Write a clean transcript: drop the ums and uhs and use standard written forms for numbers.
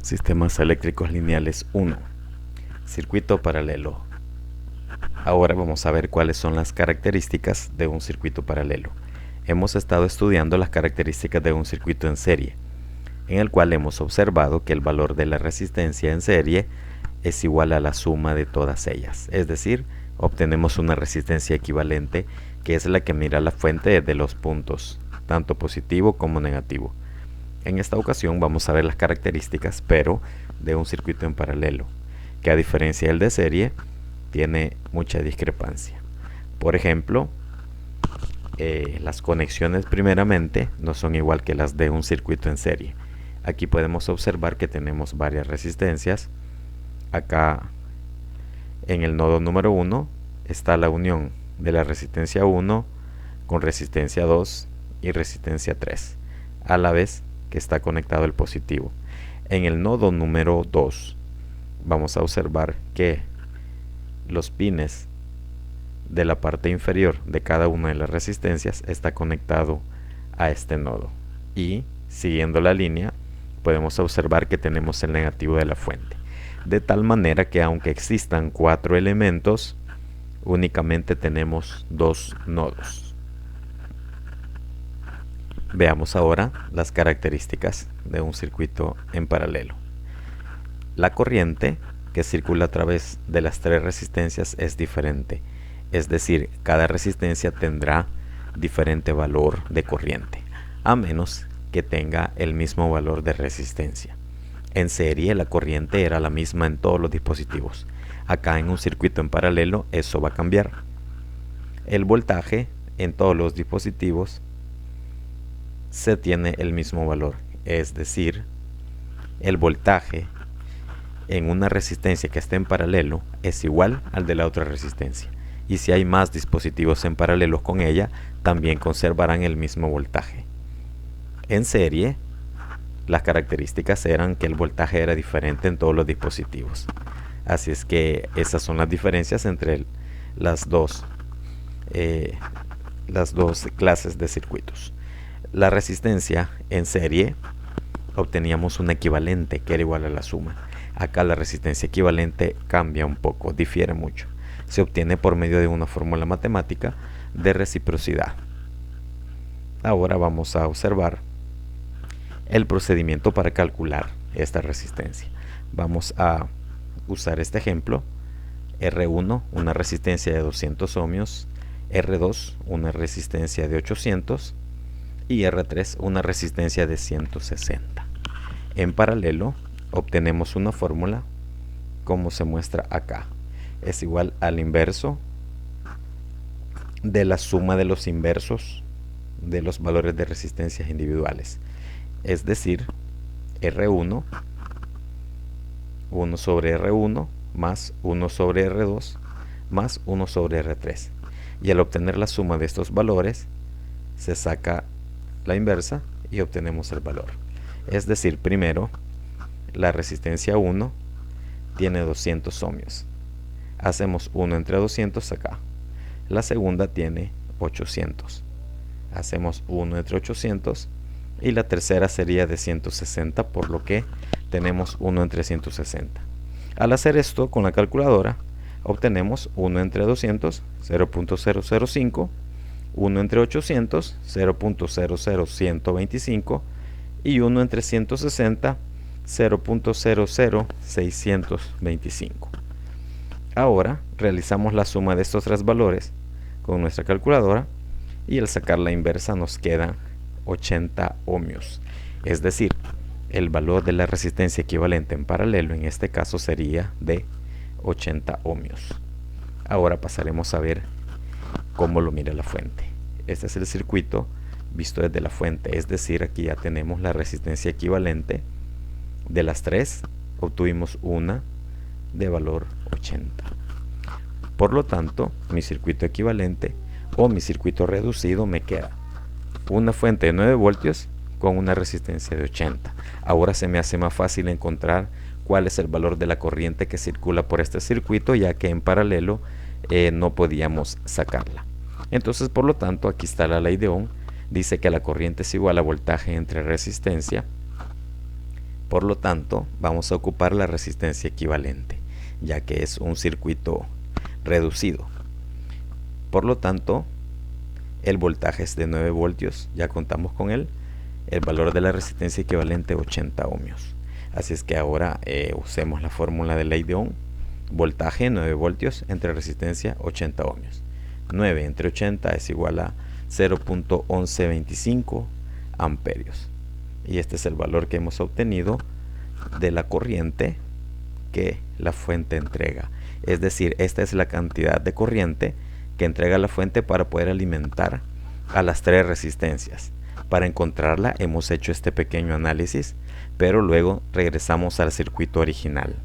Sistemas eléctricos lineales 1. Circuito paralelo. Ahora vamos a ver cuáles son las características de un circuito paralelo. Hemos estado estudiando las características de un circuito en serie, en el cual hemos observado que el valor de la resistencia en serie es igual a la suma de todas ellas. Es decir, obtenemos una resistencia equivalente que es la que mira la fuente de los puntos, tanto positivo como negativo. En esta ocasión vamos a ver las características, pero de un circuito en paralelo, que a diferencia del de serie, tiene mucha discrepancia. Por ejemplo, las conexiones primeramente no son igual que las de un circuito en serie. Aquí podemos observar que tenemos varias resistencias. Acá en el nodo número 1 está la unión de la resistencia 1 con resistencia 2 y resistencia 3, a la vez que está conectado el positivo. En el nodo número 2 vamos a observar que los pines de la parte inferior de cada una de las resistencias está conectado a este nodo, y siguiendo la línea podemos observar que tenemos el negativo de la fuente, de tal manera que aunque existan 4 elementos, únicamente tenemos 2 nodos. Veamos ahora las características de un circuito en paralelo. La corriente que circula a través de las 3 resistencias es diferente, es decir, cada resistencia tendrá diferente valor de corriente, a menos que tenga el mismo valor de resistencia. En serie la corriente era la misma en todos los dispositivos. Acá en un circuito en paralelo eso va a cambiar. El voltaje en todos los dispositivos se tiene el mismo valor, es decir, el voltaje en una resistencia que esté en paralelo es igual al de la otra resistencia, y si hay más dispositivos en paralelo con ella, también conservarán el mismo voltaje. En serie, las características eran que el voltaje era diferente en todos los dispositivos. Así es que esas son las diferencias entre las dos clases de circuitos. La resistencia en serie obteníamos un equivalente que era igual a la suma. Acá la resistencia equivalente cambia un poco, difiere mucho. Se obtiene por medio de una fórmula matemática de reciprocidad. Ahora vamos a observar el procedimiento para calcular esta resistencia. Vamos a usar este ejemplo: R1, una resistencia de 200 ohmios, R2, una resistencia de 800, y R3, una resistencia de 160. En paralelo obtenemos una fórmula como se muestra acá. Es igual al inverso de la suma de los inversos de los valores de resistencias individuales. Es decir, R1, 1 sobre R1 más 1 sobre R2 más 1 sobre R3. Y al obtener la suma de estos valores, se saca la inversa y obtenemos el valor. Es decir, primero, la resistencia 1 tiene 200 ohmios. Hacemos 1 entre 200 acá. La segunda tiene 800. Hacemos 1 entre 800. Y la tercera sería de 160, por lo que tenemos 1 entre 160. Al hacer esto con la calculadora, obtenemos 1 entre 200, 0.005, 1 entre 800, 0.00125, y 1 entre 160, 0.00625. Ahora realizamos la suma de estos 3 valores con nuestra calculadora, y al sacar la inversa nos queda 80 ohmios. Es decir, el valor de la resistencia equivalente en paralelo en este caso sería de 80 ohmios. Ahora pasaremos a ver cómo lo mira la fuente. Este es el circuito visto desde la fuente, es decir, aquí ya tenemos la resistencia equivalente. De las 3 obtuvimos una de valor 80. Por lo tanto, mi circuito equivalente o mi circuito reducido me queda una fuente de 9 voltios con una resistencia de 80. Ahora se me hace más fácil encontrar cuál es el valor de la corriente que circula por este circuito, ya que en paralelo no podíamos sacarla. Entonces, por lo tanto, aquí está la ley de Ohm. Dice que la corriente es igual a voltaje entre resistencia Por lo tanto, vamos a ocupar la resistencia equivalente, ya que es un circuito reducido. Por lo tanto, el voltaje es de 9 voltios, ya contamos con él. El valor de la resistencia equivalente 80 ohmios. Así es que ahora usemos la fórmula de ley de Ohm. Voltaje 9 voltios entre resistencia 80 ohmios. 9 entre 80 es igual a 0.1125 amperios. Y este es el valor que hemos obtenido de la corriente que la fuente entrega. Es decir, esta es la cantidad de corriente que entrega la fuente para poder alimentar a las tres resistencias. Para encontrarla hemos hecho este pequeño análisis, pero luego regresamos al circuito original.